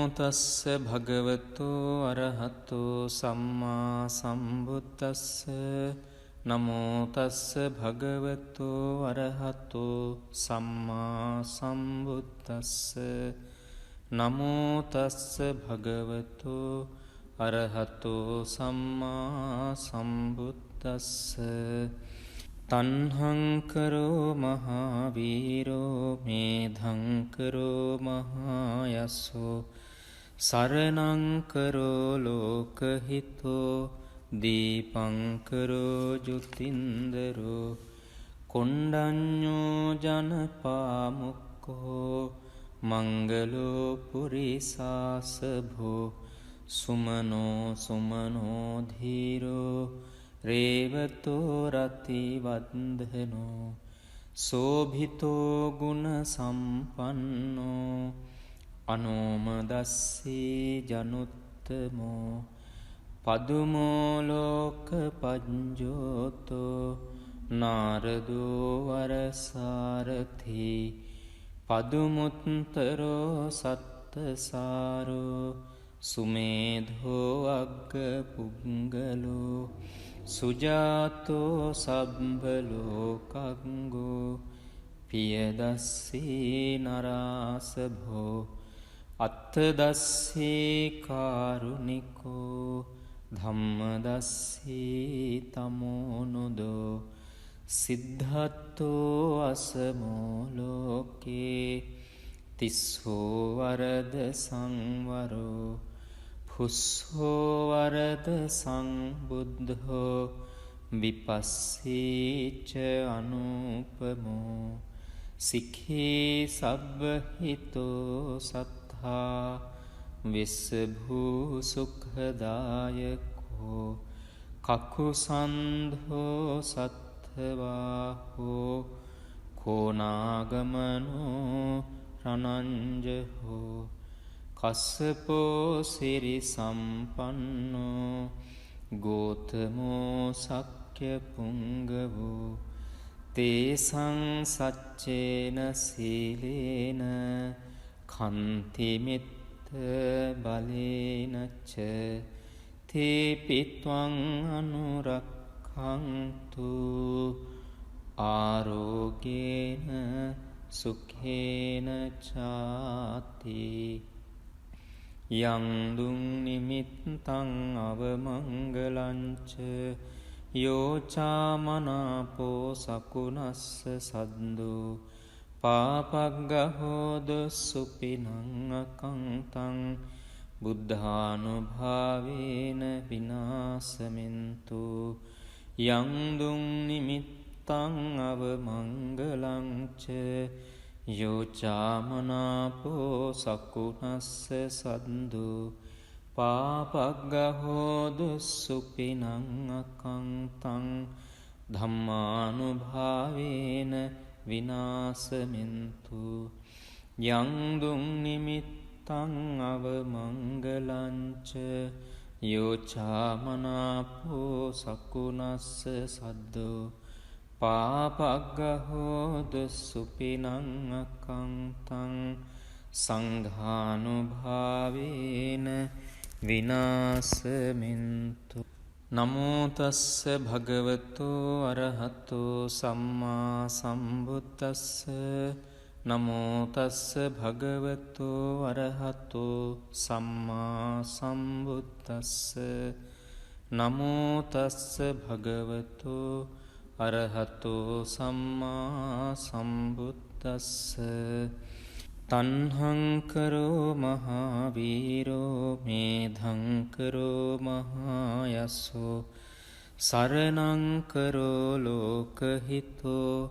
තස්ස භගවතු අරහතෝ සම්මා සම්බුද්දස්ස. නමෝ තස්ස භගවතු අරහතෝ සම්මා සම්බුද්දස්ස. නමෝ තස්ස භගවතු අරහතෝ සම්මා සම්බුද්දස්ස. තණ්හංකරෝ මහාවීරෝ මේධංකරෝ මහායස්සෝ සරණංකරෝ ලෝකහිතෝ දීපංකරෝ ජුතින්දරෝ කොණ්ඩඤ්ඤෝ ජනපාමුක්ඛෝ මංගලෝ පුරිසාසභෝ සුමනෝ සුමනෝ ධීරෝ රේවතෝ රතිවන්දනෝ සෝභිතෝ ගුණ සම්පන්නෝ අනෝමදස්සී ජනුත්තමෝ පදුමෝ ලෝක පඤ්ජෝතෝ නාරදෝ වරසාරථි පදුමුත්තරෝ සත්තසාරෝ සුමේධෝ අග්ග පුංගලෝ සුජාතෝ සබ්බලෝකංගෝ පියදස්සී නරාසභෝ අත්තදස්සී කාරුණිකෝ ධම්මදස්සී තමෝනුදෝ සිද්ධත්තෝ අසමෝ ලෝකේ තිස්සෝ වරද සංවරෝ පුස්සෝ වරද සංබුද්ධෝ විපස්සීච අනුපමෝ සික්ඛී සබ්බහිතෝ සත්තා විස්සභූ සුඛදායකෝ කකුසන්ධෝ සත්ථවාහෝ කෝනාගමනෝ රණංජහෝ කස්සපෝ සිරි සම්පන්නෝ ගෝතමෝ සක්්‍ය පුංගවෝ තේසං සච්චේන සීලේන කන්තිමිත්ත බලේනච්ච තේපිත්වං අනුරක්ඛන්තු ආරෝගේන සුඛේන චාති. යං දුං නිමිත්තං අවමංගලංච යෝචාමනාපෝ සකුණස්ස සද්දෝ පාපග්ගහෝද සුපිනං අකංතං බුද්ධානුභාවේන විනාසමින්තු. යං දුං නිමිත්තං අවමංගලංච යෝචාමනාපෝ සකුණස්ස සද්දු පාපග්ගහෝදු සුපිනං අකංතං ධම්මානුභාවේන විනාසමින්තු. යං දුං නිමිත්තං අවමංගලංච යෝචාමනාපෝ සකුණස්ස සද්දු පාපග්ගහෝද සුපිනං අකංතං සංඝානුභාවේන විනාසමින්තු. නමෝ තස්ස භගවතු අරහතෝ සම්මා සම්බුද්දස්ස. නමෝ තස්ස භගවතු අරහතෝ සම්මා සම්බුද්දස්ස. නමෝ තස්ස භගවතු අරහතෝ සම්මා සම්බුද්දස්ස. තණ්හංකරෝ මහාවීරෝ මේධංකරෝ මහායස්සෝ සරණංකරෝ ලෝකහිතෝ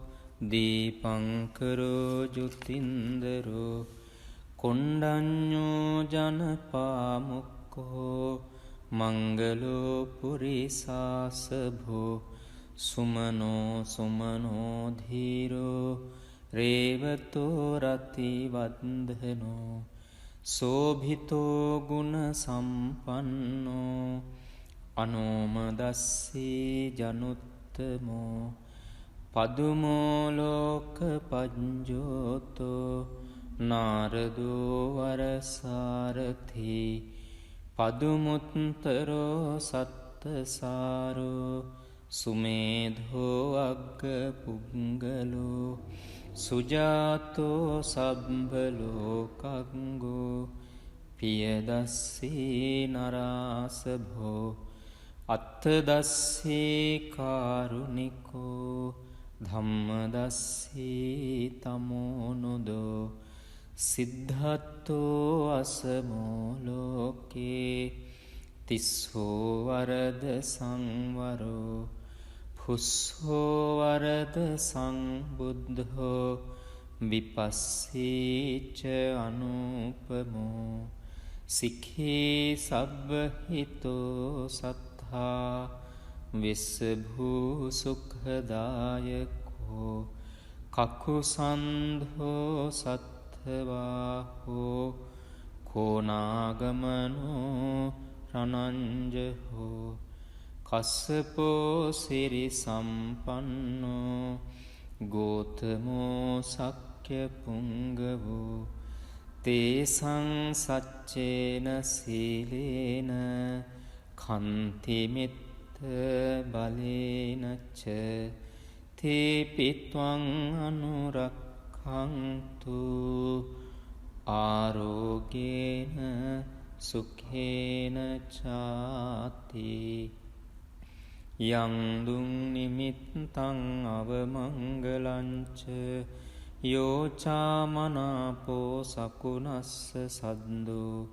දීපංකරෝ ජුතින්දරෝ කොණ්ඩඤ්ඤෝ ජනපාමුක්ඛෝ මංගලෝ පුරිසාසභෝ සුමනෝ සුමනෝ ධීරෝ රේවතෝ රතිවන්දනෝ සෝභිතෝ ගුණ සම්පන්නෝ අනෝමදස්සී ජනුත්තමෝ පදුමෝ ලෝක පඤ්ජෝතෝ නාරදෝ වරසාරථි පදුමුත්තරෝ සත්තසාරෝ සුමේධෝ අග්ග පුංගලෝ සුජාතෝ සබ්බලෝකංගෝ පියදස්සී නරාසභෝ අත්තදස්සී කාරුණිකෝ ධම්මදස්සී තමෝනුදෝ සිද්ධත්තෝ අසමෝ ලෝකේ තිස්සෝ වරද සංවරෝ පුස්සෝ වරද සංබුද්ධෝ විපස්සීච අනුපමෝ සික්ඛී සබ්බහිතෝ සත්තා විස්සභූ සුඛදායකෝ කකුසන්ධෝ සත්ථවාහෝ කෝනාගමනෝ රනංජහෝ කස්සපෝ සිරි සම්පන්නෝ ගෝතමෝ සක්්‍ය පුංගවෝ තේසං සච්චේන සීලේන කන්තිමිත්ත බලේනච්ච තේපිත්වං අනුරක්ඛන්තු ආරෝගේන සුඛේන චාති යං දුං නිමිත්තං අවමංගලංච යෝචාමනාපෝ සකුනස්ස සද්දෝ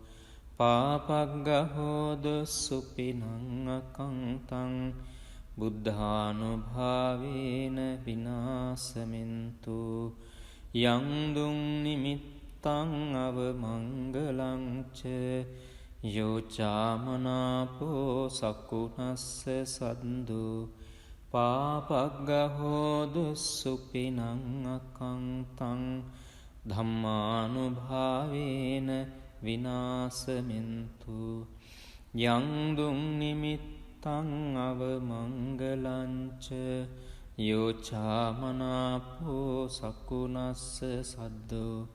පාපග්ගහෝද සුපිනං අකංතං බුද්ධානුභාවේන විනාසමින්තු යං දුං නිමිත්තං අවමංගලංච යෝචාමනාපෝ සකුනස්ස සද්දෝ පාපග්ගහෝදු සුපිනං අකංතං ධම්මානුභාවේන විනාසමින්තු යං දුං නිමිත්තං අවමංගලංච යෝචාමනාපෝ සකුනස්ස සද්දෝ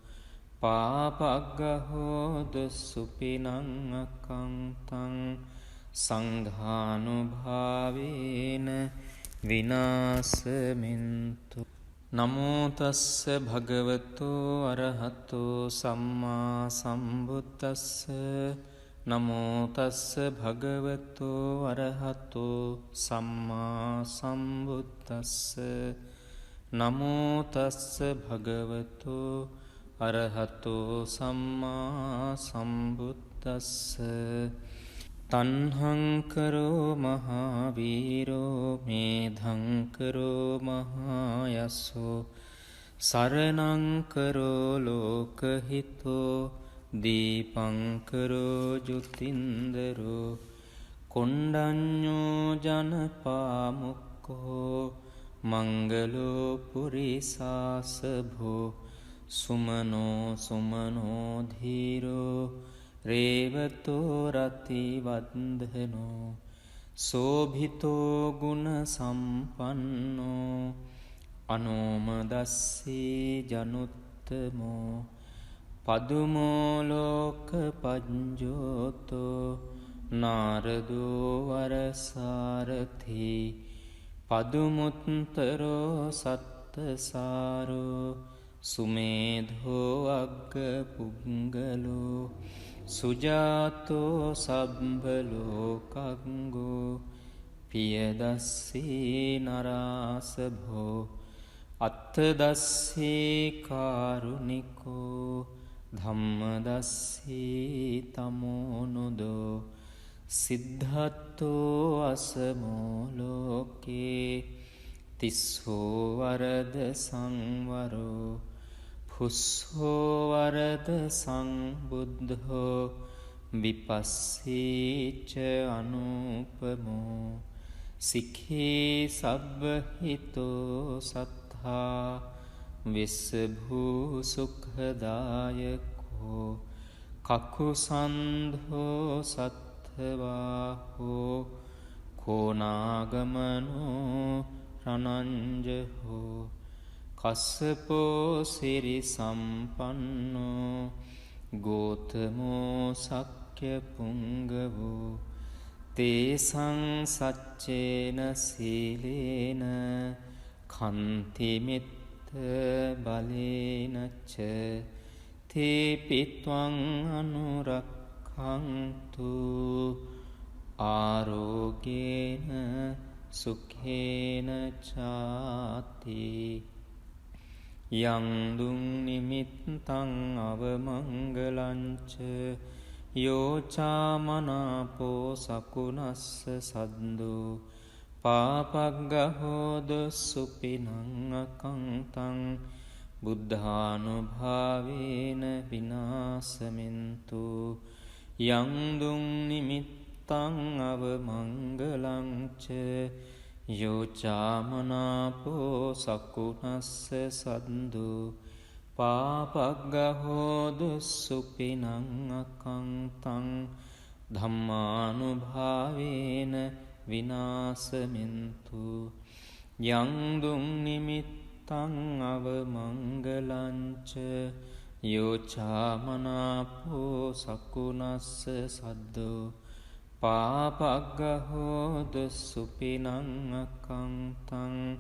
පාපග්ගහෝදු සුපිනං අකංතං සංඝානුභාවේන විනාසමින්තු නමෝ තස්ස භගවතු අරහතෝ සම්මා සම්බුද්දස්ස නමෝ තස්ස භගවතු අරහතෝ සම්මා සම්බුද්දස්ස නමෝ තස්ස භගවතු අරහතෝ සම්මා සම්බුද්දස්ස තන්හංකරෝ මහාවීරෝ මේධංකරෝ මහායස්සෝ සරණංකරෝ ලෝකහිතෝ දීපංකරෝ ජුතින්දරෝ කොණ්ඩඤ්ඤෝ ජනපාමුක්කෝ මංගලෝ පුරිසාසභෝ සුමනෝ සුමනෝ ධීරෝ රේවතෝ රතිවන්දනෝ සෝභිතෝ ගුණ සම්පන්නෝ අනෝමදස්සී ජනුත්තමෝ පදුමෝ ලෝක පඤ්ජෝතෝ නාරදෝ වරසාරථි පදුමුත්තරෝ සත්තසාරෝ සුමේධෝ අග්ග පුංගලෝ සුජාතෝ සබ්බලෝකංගෝ පියදස්සී නරාසභෝ අත්තදස්සී කාරුණිකෝ ධම්මදස්සී තමෝනුදෝ සිද්ධත්තෝ අසමෝ ලෝකේ තිස්සෝ වරද සංවරෝ පුස්සෝ වරද සංබුද්ධෝ විපස්සීච අනුපමෝ සික්ඛී සබ්බහිතෝ සත්තා විස්සභූ සුඛදායකෝ කකුසන්ධෝ සත්ථවාහෝ කෝනාගමනෝ රනංජහෝ කස්සපෝ සිරි සම්පන්නෝ ගෝතමෝ සක්්‍ය පුංගවෝ තේසං සච්චේන සීලේන කන්තිමිත්ත බලේනච්ච තේපිත්වං අනුරක්ඛන්තු ආරෝගේන සුඛේන චාති යං දුං නිමිත්තං අවමංගලංච යෝචාමනාපෝ සකුනස්ස සද්දෝ පාපග්ගහෝද සුපිනං අකංතං බුද්ධානුභාවේන විනාසමින්තු යං දුං නිමිත්තං අවමංගලංච යෝචාමනාපෝ සකුනස්ස සද්දෝ පාපග්ගහෝදු සුපිනං අකංතං ධම්මානුභාවේන විනාසමින්තු යං දුං නිමිත්තං අවමංගලංච යෝචාමනාපෝ සකුනස්ස සද්දෝ පාපග්ගහෝදු සුපිනං අකංතං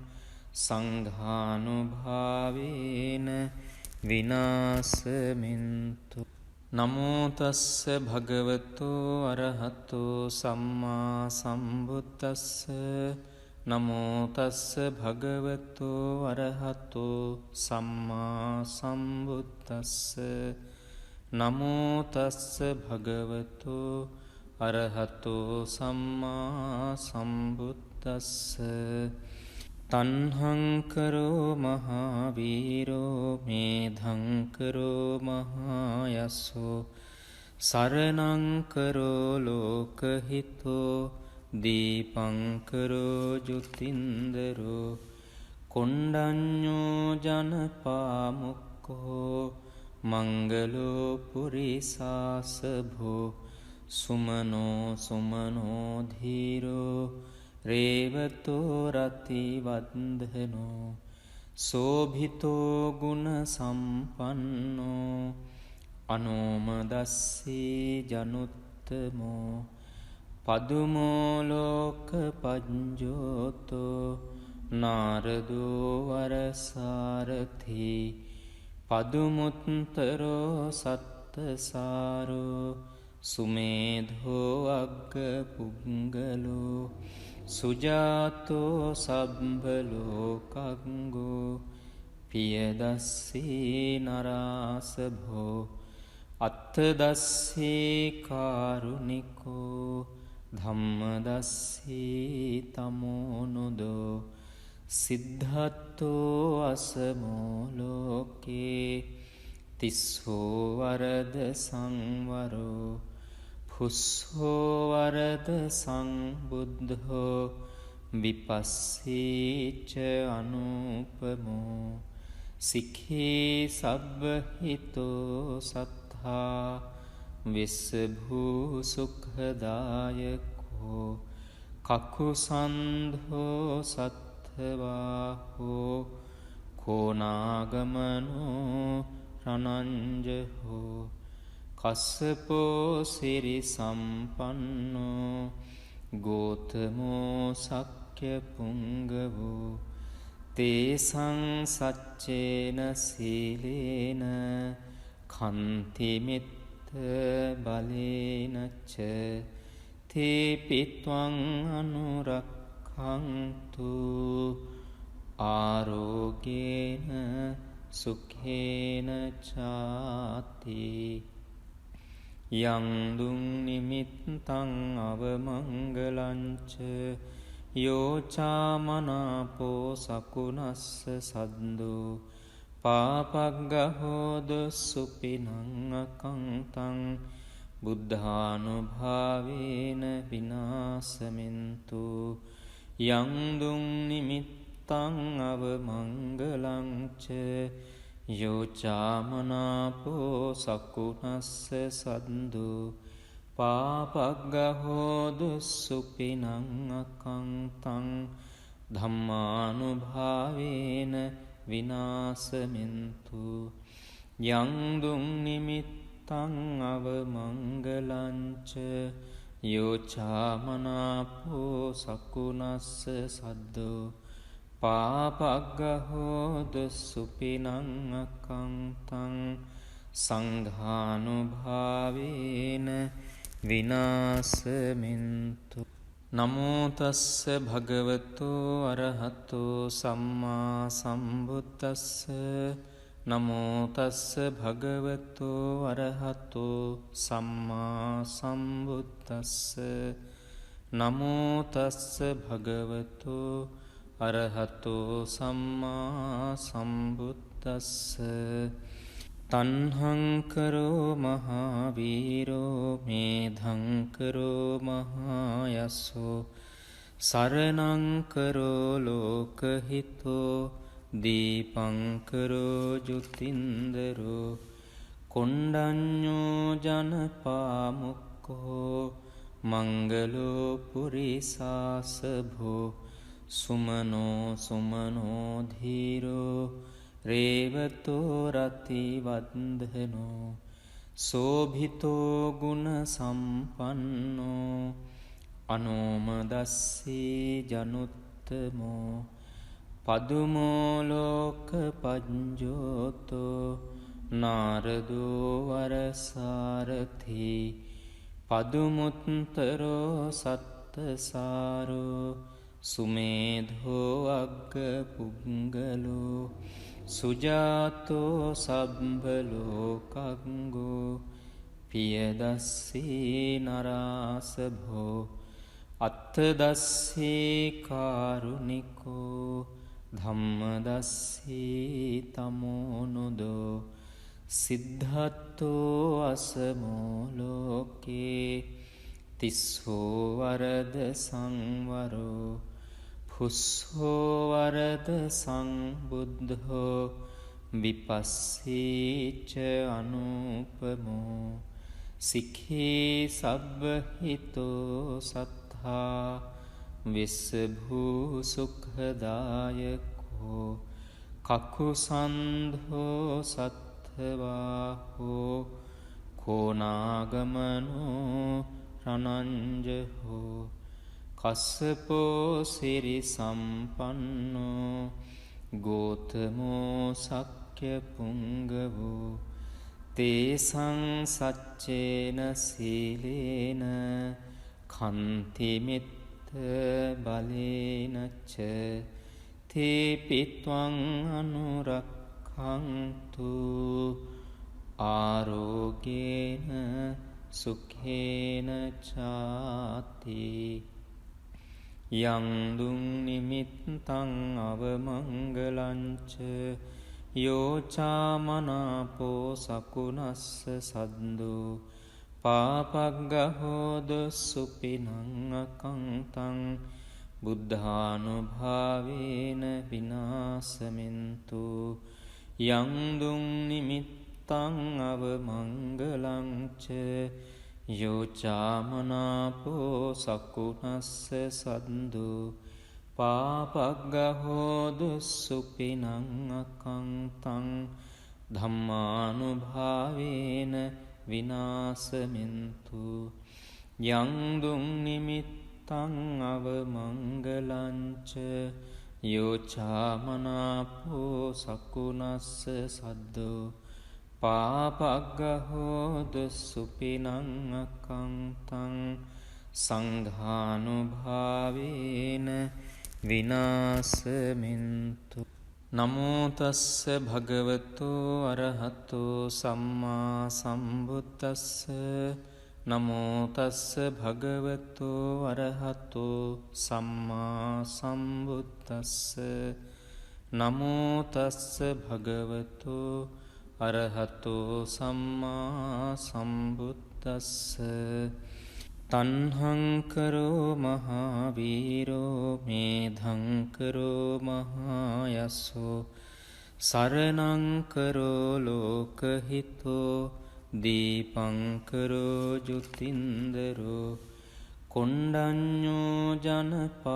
සංඝානුභාවේන විනාසමින්තු නමෝ තස්ස භගවතු අරහතෝ සම්මා සම්බුද්දස්ස නමෝ තස්ස භගවතු අරහතෝ සම්මා සම්බුද්දස්ස නමෝ තස්ස භගවතු අරහතෝ සම්මා සම්බුද්දස්ස තන්හංකරෝ මහාවීරෝ මේධංකරෝ මහායස්සෝ සරණංකරෝ ලෝකහිතෝ දීපංකරෝ ජුතින්දරෝ කොණ්ඩඤ්ඤෝ ජනපාමුක්කෝ මංගලෝ පුරිසාසභෝ සුමනෝ සුමනෝ ධීරෝ රේවතෝ රතිවන්දනෝ සෝභිතෝ ගුණ සම්පන්නෝ අනෝමදස්සී ජනුත්තමෝ පදුමෝ ලෝක පඤ්ජෝතෝ නාරදෝ වරසාරථි පදුමුත්තරෝ සත්තසාරෝ සුමේධෝ අග්ග පුංගලෝ සුජාතෝ සබ්බලෝකංගෝ පියදස්සී නරාසභෝ අත්තදස්සී කාරුණිකෝ ධම්මදස්සී තමෝනුදෝ සිද්ධත්තෝ අසමෝ ලෝකේ තිස්සෝ වරද සංවරෝ පුස්සෝ වරද සංබුද්ධෝ විපස්සීච අනුපමෝ සික්ඛී සබ්බහිතෝ සත්තා විස්සභූ සුඛදායකෝ කකුසන්ධෝ සත්ථවාහෝ කෝනාගමනෝ රනංජහෝ කස්සපෝ සිරි සම්පන්නෝ ගෝතමෝ සක්්‍ය පුංගවෝ තේසං සච්චේන සීලේන කන්තිමිත්ත බලේනච්ච තේපිත්වං අනුරක්ඛන්තු ආරෝගේන සුඛේන චාති යං දුං නිමිත්තං අවමංගලංච යෝචාමනාපෝ සකුනස්ස සද්දෝ පාපග්ගහෝද සුපිනං අකංතං බුද්ධානුභාවේන විනාසමින්තු යං දුං නිමිත්තං අවමංගලංච යෝචාමනාපෝ සකුනස්ස සද්දෝ පාපග්ගහෝදු සුපිනං අකංතං ධම්මානුභාවේන විනාසමින්තු යං දුං නිමිත්තං අවමංගලංච යෝචාමනාපෝ සකුණස්ස සද්දෝ පාපග්ගහෝද සුපිනං අකංතං සංඝානුභාවේන විනාසමින්තු නමෝ තස්ස භගවතෝ අරහතෝ සම්මා සම්බුද්දස්ස නමෝ තස්ස භගවතෝ අරහතෝ සම්මා සම්බුද්දස්ස නමෝ තස්ස භගවතෝ අරහතෝ සම්මා සම්බුද්දස්ස තණ්හංකරෝ මහාවීරෝ මේධංකරෝ මහායස්සෝ සරණංකරෝ ලෝකහිතෝ දීපංකරෝ ජුතින්දරෝ කොණ්ඩඤ්ඤෝ ජනපාමුක්ඛෝ මංගලෝ පුරිසාසභෝ සුමනෝ සුමනෝ ධීරෝ රේවතෝ රතිවන්දනෝ සෝභිතෝ ගුණ සම්පන්නෝ අනෝමදස්සී ජනුත්තමෝ පදුමෝ ලෝක පඤ්ජෝතෝ නාරදෝ වරසාරථි පදුමුත්තරෝ සත්තසාරෝ සුමේධෝ අග්ග පුංගලෝ සුජාතෝ සබ්බලෝකංගෝ පියදස්සී නරාසභෝ අත්තදස්සී කාරුණිකෝ ධම්මදස්සී තමෝනුදෝ සිද්ධත්තෝ අසමෝ ලෝකේ තිස්සෝ වරද සංවරෝ පුස්සෝ වරද සංබුද්ධෝ විපස්සීච අනුපමෝ සික්ඛී සබ්බහිතෝ සත්තා විස්සභූ සුඛදායකෝ කකුසන්ධෝ සත්ථවාහෝ කෝනාගමනෝ රණංජහෝ කස්සපෝ සිරි සම්පන්නෝ ගෝතමෝ සක්්‍ය පුංගවෝ තේසං සච්චේන සීලේන කන්තිමිත්ත බලේනච්ච තේපිත්වං අනුරක්ඛන්තු ආරෝගේන සුඛේන චාති යං දුං නිමිත්තං අවමංගලංච යෝචාමනාපෝ සකුණස්ස සද්දෝ පාපග්ගහෝද සුපිනං අකංතං බුද්ධානුභාවේන විනාසමින්තු යං දුං නිමිත්තං අවමංගලංච යෝචාමනාපෝ සකුණස්ස සද්දෝ පාපග්ගහෝදු සුපිනං අකංතං ධම්මානුභාවේන විනාසමින්තු යං දුං නිමිත්තං අවමංගලංච යෝචාමනාපෝ සකුණස්ස සද්දෝ පාපග්ගහෝද සුපිනං අකංතං සංඝානුභාවේන විනාසමින්තු නමෝ තස්ස භගවතෝ අරහතෝ සම්මා සම්බුද්දස්ස නමෝ තස්ස භගවතෝ අරහතෝ සම්මා සම්බුද්දස්ස නමෝ තස්ස භගවතෝ අරහතෝ සම්මා සම්බුද්දස්ස තණ්හංකරෝ මහාවීරෝ මේධංකරෝ මහායස්සෝ සරණංකරෝ ලෝකහිතෝ දීපංකරෝ ජුතින්දරෝ කොණ්ඩඤ්ඤෝ ජනපාමුක්ඛෝ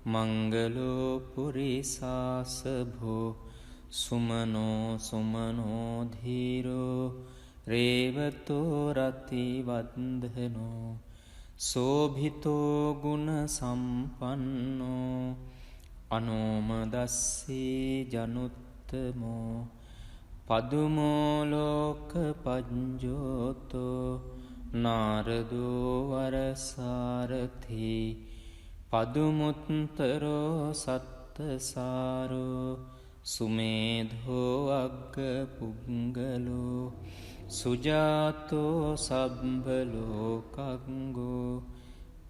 මංගලෝ පුරිසාසභෝ සුමනෝ සුමනෝ ධීරෝ රේවතෝ රති වන්දනෝ සෝභිතෝ ගුණ සම්පන්නෝ අනෝමදස්සී ජනුත්තමෝ පදුමෝ ලෝක පඤ්ජෝතෝ නාරදෝ වරසාරථි පදුමුත්තරෝ සත්තසාරෝ සුමේධෝ අග්ග පුංගලෝ සුජාතෝ සබ්බලෝකංගෝ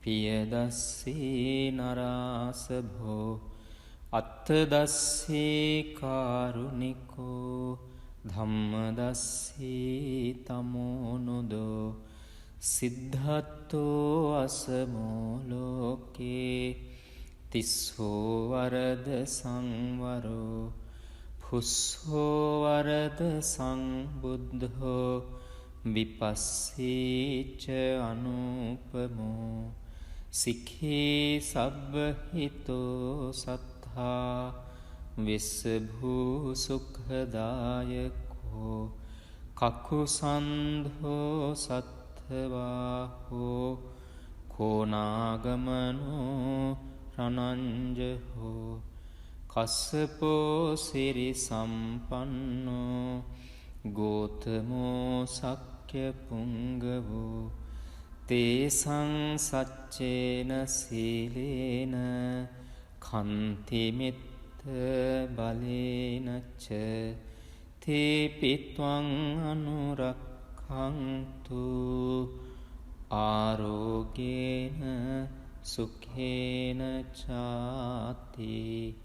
පියදස්සී නරාසභෝ අත්තදස්සී කාරුණිකෝ ධම්මදස්සී තමෝනුදෝ සිද්ධත්තෝ අසමෝ ලෝකේ තිස්සෝ වරද සංවරෝ පුස්සෝ වරද සංබුද්ධෝ විපස්සීච අනුපමෝ සික්ඛී සබ්බහිතෝ සත්තා විස්සභූ සුඛදායකෝ කකුසන්ධෝ සත්ථවාහෝ කෝනාගමනෝ රනංජහෝ කස්සපෝ සිරි සම්පන්නෝ ගෝතමෝ සක්්‍ය පුංගවෝ තේසං සච්චේන සීලේන කන්තිමිත්ත බලේනච්ච තේපිත්වං අනුරක්ඛන්තු ආරෝගේන සුඛේන චාති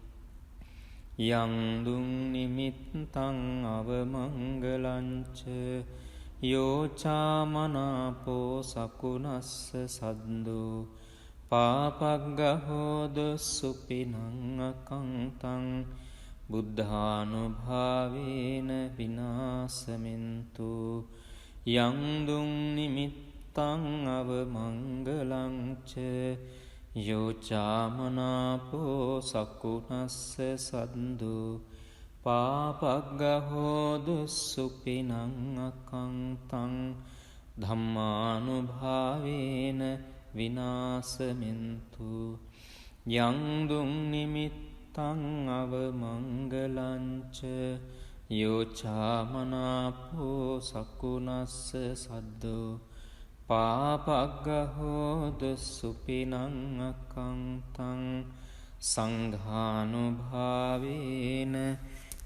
යං දුං නිමිත්තං අවමංගලංච යෝචාමනාපෝ සකුනස්ස සද්දෝ පාපග්ගහෝද සුපිනං අකංතං බුද්ධානුභාවේන විනාසමින්තු යං දුං නිමිත්තං අවමංගලංච යෝචාමනාපෝ සකුනස්ස සද්දෝ පාපග්ගහෝදු සුපිනං අකංතං ධම්මානුභාවේන විනාසමින්තු යං දුං නිමිත්තං අවමංගලංච යෝචාමනාපෝ සකුනස්ස සද්දෝ පාපග්ගහෝදු සුපිනං අකංතං සංඝානුභාවේන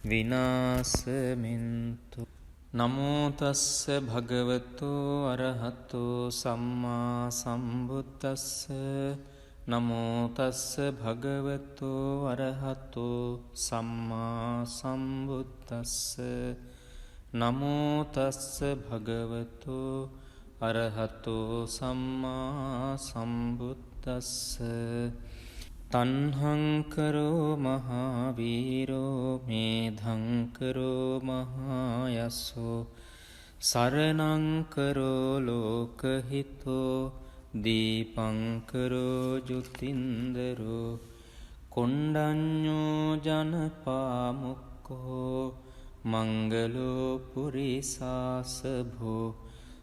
විනාසමින්තු නමෝ තස්ස භගවතු අරහතෝ සම්මා සම්බුද්දස්ස නමෝ තස්ස භගවතු අරහතෝ සම්මා සම්බුද්දස්ස නමෝ තස්ස භගවතු අරහතෝ සම්මා සම්බුද්දස්ස තන්හංකරෝ මහාවීරෝ මේධංකරෝ මහායස්සෝ සරණංකරෝ ලෝකහිතෝ දීපංකරෝ ජුතින්දරෝ කොණ්ඩඤ්ඤෝ ජනපාමුක්කෝ මංගලෝ පුරිසාසභෝ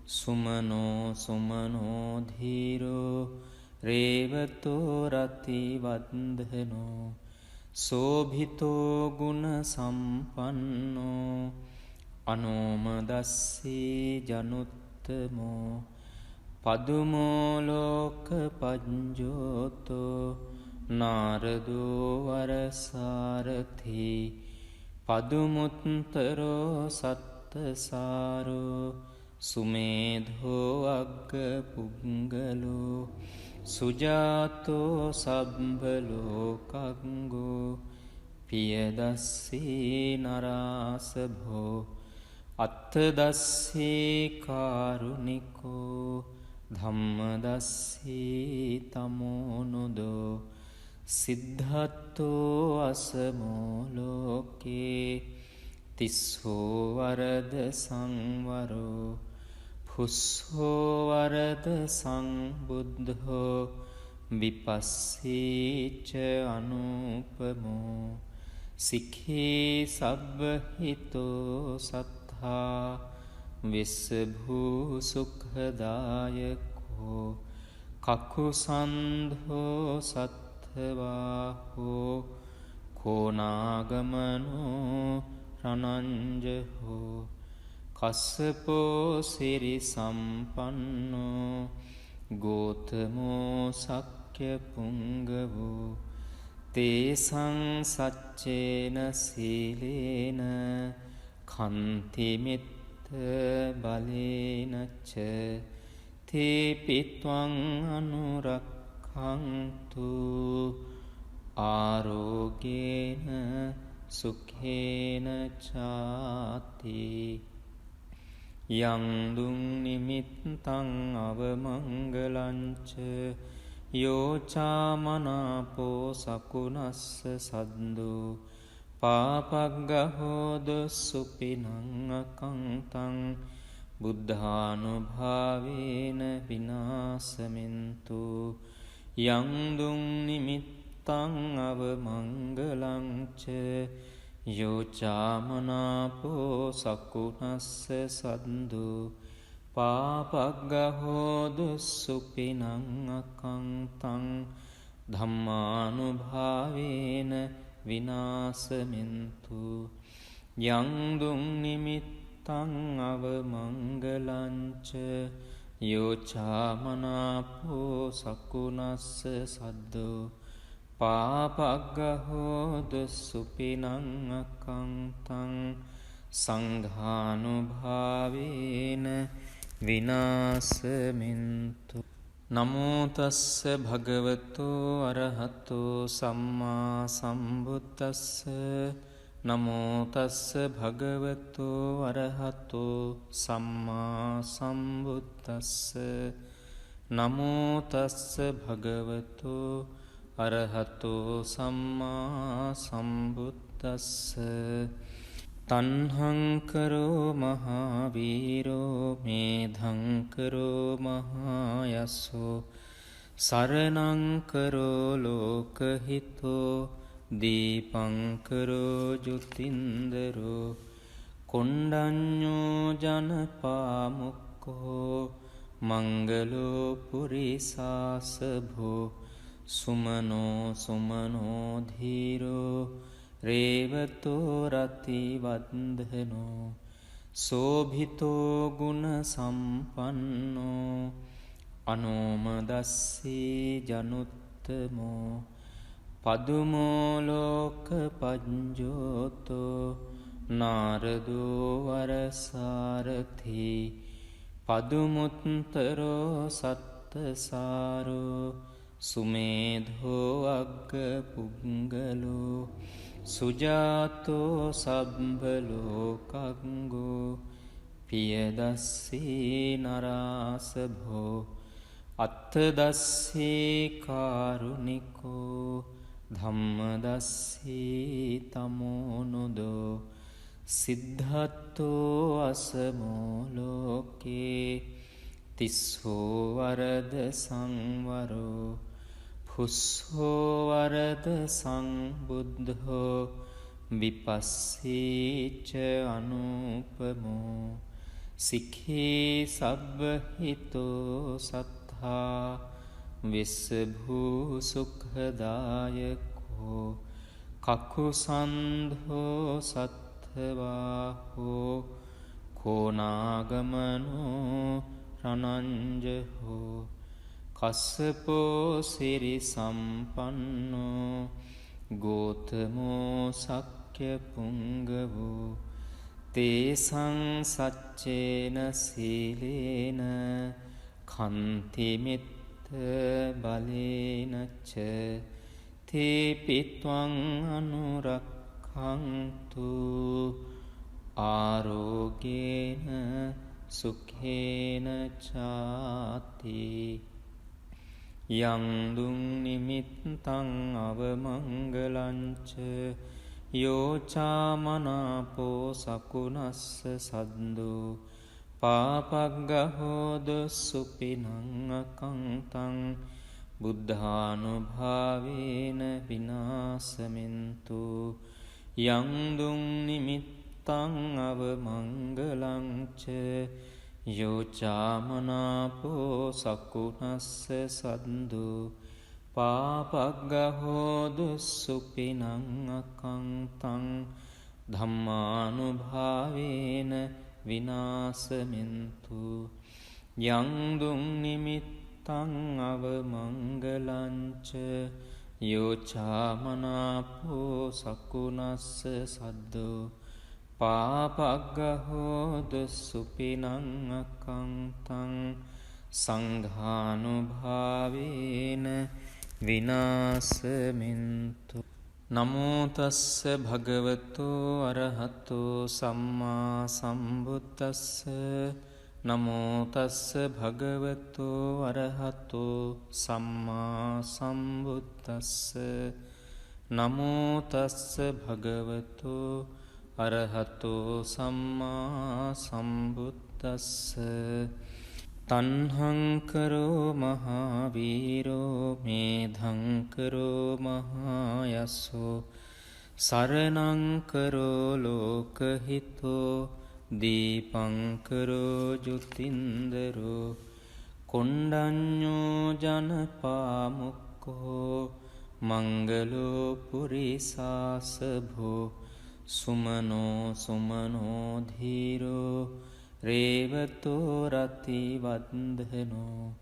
සුමනෝ සුමනෝ ධීරෝ රේවතෝ රති වන්දනෝ සෝභිතෝ ගුණ සම්පන්නෝ අනෝමදස්සී ජනුත්තමෝ පදුමෝ ලෝක පඤ්ජෝතෝ නාරදෝ වරසාරථි පදුමුත්තරෝ සත්තසාරෝ සුමේධෝ අග්ග පුංගලෝ සුජාතෝ සබ්බලෝකංගෝ පියදස්සී නරාසභෝ අත්තදස්සී කාරුණිකෝ ධම්මදස්සී තමෝනුදෝ සිද්ධත්තෝ අසමෝ ලෝකේ තිස්සෝ වරද සංවරෝ පුස්සෝ වරද සංබුද්ධෝ විපස්සීච අනුපමෝ සික්ඛී සබ්බහිතෝ සත්තා විස්සභූ සුඛදායකෝ කකුසන්ධෝ සත්ථවාහෝ කෝනාගමනෝ රනංජහෝ කස්සපෝ සිරි සම්පන්නෝ ගෝතමෝ සක්්‍ය පුංගවෝ තේසං සච්චේන සීලේන කන්තිමිත්ත බලේනච්ච තේපිත්වං අනුරක්ඛන්තු ආරෝගේන සුඛේන චාති යං දුං නිමිත්තං අවමංගලංච යෝචාමනාපෝ සකුනස්ස සද්දෝ පාපග්ගහෝද සුපිනං අකංතං බුද්ධානුභාවේන විනාසමින්තු යං දුං නිමිත්තං අවමංගලංච යෝචාමනාපෝ සකුනස්ස සද්දෝ පාපග්ගහෝදු සුපිනං අකංතං ධම්මානුභාවේන විනාසමින්තු යං දුං නිමිත්තං අවමංගලංච යෝචාමනාපෝ සකුනස්ස සද්දෝ පාපග්ගහෝදු සුපිනං අකංතං සංඝානුභාවේන විනාසමින්තු නමෝ තස්ස භගවතු අරහතෝ සම්මා සම්බුද්දස්ස නමෝ තස්ස භගවතු අරහතෝ සම්මා සම්බුද්දස්ස නමෝ තස්ස භගවතු අරහතෝ සම්මා සම්බුද්දස්ස තන්හංකරෝ මහාවීරෝ මේධංකරෝ මහායස්සෝ සරණංකරෝ ලෝකහිතෝ දීපංකරෝ ජුතින්දරෝ කොණ්ඩඤ්ඤෝ ජනපාමුක්කෝ මංගලෝ පුරිසාසභෝ සුමනෝ සුමනෝ ධීරෝ රේවතෝ රතිවන්දනෝ සෝභිතෝ ගුණ සම්පන්නෝ අනෝමදස්සී ජනුත්තමෝ පදුමෝ ලෝක පඤ්ජෝතෝ නාරදෝ වරසාරථි පදුමුත්තරෝ සත්තසාරෝ සුමේධෝ අග්ග පුංගලෝ සුජාතෝ සබ්බලෝකංගෝ පියදස්සී නරාසභෝ අත්තදස්සී කාරුණිකෝ ධම්මදස්සී තමෝනුදෝ සිද්ධත්තෝ අසමෝ ලෝකේ තිස්සෝ වරද සංවරෝ පුස්සෝ වරද සංබුද්ධෝ විපස්සීච අනුපමෝ සික්ඛී සබ්බහිතෝ සත්තා විස්සභූ සුඛදායකෝ කකුසන්ධෝ සත්ථවාහෝ කෝනාගමනෝ රනංජහෝ කස්සපෝ සිරි සම්පන්නෝ ගෝතමෝ සක්්‍ය පුංගවෝ තේසං සච්චේන සීලේන කන්තිමිත්ත බලේනච්ච තේපිත්වං අනුරක්ඛන්තු ආරෝගේන සුඛේන චාති යං දුං නිමිත්තං අවමංගලංච යෝචාමනාපෝ සකුනස්ස සද්දෝ පාපග්ගහෝද සුපිනං අකංතං බුද්ධානුභාවේන විනාශමෙන්තු යං දුං නිමිත්තං අවමංගලං ච යෝ චාමනාපෝ සකුණස්ස සද්දු පාපග්ගහෝ දුස්සුපිනං අකංතං ධම්මානුභාවේන විනාශමෙන්තු යං දුං නිමිත්තං අවමංගලං ච යෝ චාමනාපෝ සකුණස්ස සද්දු පාපග්ගහෝ දුස්සුපිනං අකංතං සංඝානුභාවේන විනාශමෙන්තු නමෝ තස්ස භගවතු අරහතෝ සම්මා සම්බුද්දස්ස නමෝ තස්ස භගවතු අරහතෝ සම්මා සම්බුද්දස්ස නමෝ තස්ස භගවතු අරහතෝ සම්මා සම්බුද්දස්ස තණ්හංකරෝ මහාවීරෝ මේධංකරෝ මහායස්සෝ සරණංකරෝ ලෝකහිතෝ දීපංකරෝ ජුතින්දරෝ කොණ්ඩඤ්ඤෝ ජනපාමුක්ඛෝ මංගලෝ පුරිසාසභෝ සුමනෝ සුමනෝ ධීරෝ රේවතෝ රතිවන්දනෝ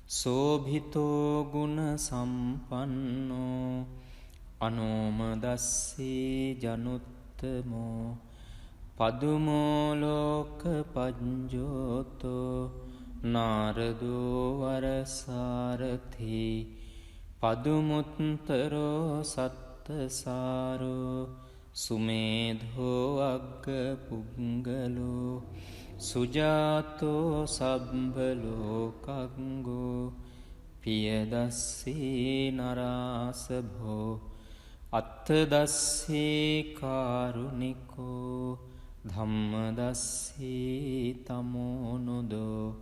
සෝභිතෝ ගුණ සම්පන්නෝ අනෝමදස්සී ජනුත්තමෝ පදුමෝ ලෝක පඤ්ජෝතෝ නාරදෝ වරසාරථි පදුමුත්තරෝ සත්තසාරෝ සුමේධෝ අග්ග පුංගලෝ සුජාතෝ සබ්බලෝකංගෝ පියදස්සී නරාසභෝ අත්තදස්සී කාරුණිකෝ ධම්මදස්සී තමෝනුදෝ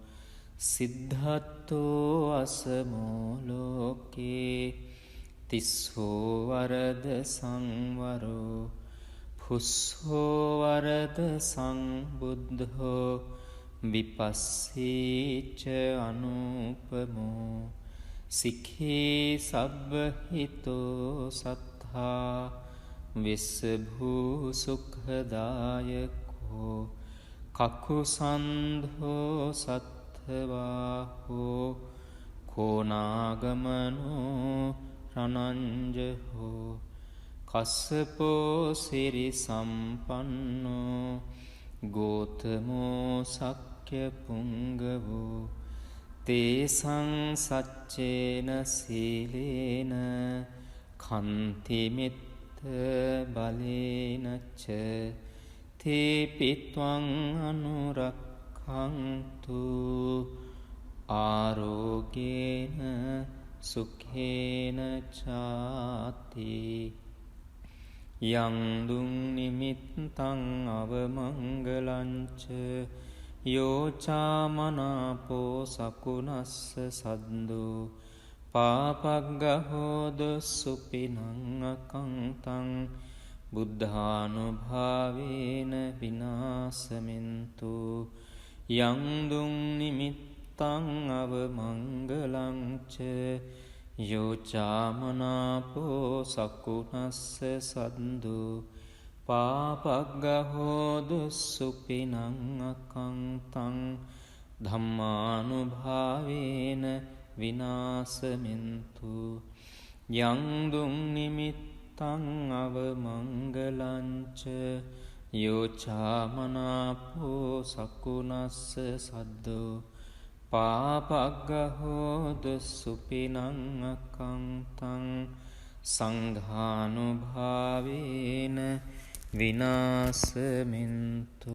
සිද්ධත්තෝ අසමෝ ලෝකේ තිස්සෝ වරද සංවරෝ පුස්සෝ වරද සංබුද්ධෝ විපස්සීච අනුපමෝ සික්ඛී සබ්බහිතෝ සත්තා විස්සභූ සුඛදායකෝ කකුසන්ධෝ සත්ථවාහෝ කෝනාගමනෝ රණංජහෝ කස්සපෝ සිරි සම්පන්නෝ ගෝතමෝ සක්්‍ය පුංගවෝ තේසං සච්චේන සීලේන කන්තිමිත්ත බලේනච්ච තේපිත්වං අනුරක්ඛන්තු ආරෝගේන සුඛේන චාති යං දුං නිමිත්තං අවමංගලං ච යෝ චාමනාපෝ සකුණස්ස සද්දු පාපග්ගහෝ දුස්සුපිනං අකංතං බුද්ධානුභාවේන විනාශමෙන්තු යං දුං නිමිත්තං අවමංගලං ච යෝ චාමනාපෝ සකුණස්ස සද්දු පාපග්ගහෝ දුස්සුපිනං අකංතං ධම්මානුභාවේන විනාශමෙන්තු යං දුං නිමිත්තං අවමංගලං ච යෝ චාමනාපෝ සකුණස්ස සද්දු පාපග්ගහෝ දුස්සුපිනං අකංතං සංඝානුභාවේන විනාශමෙන්තු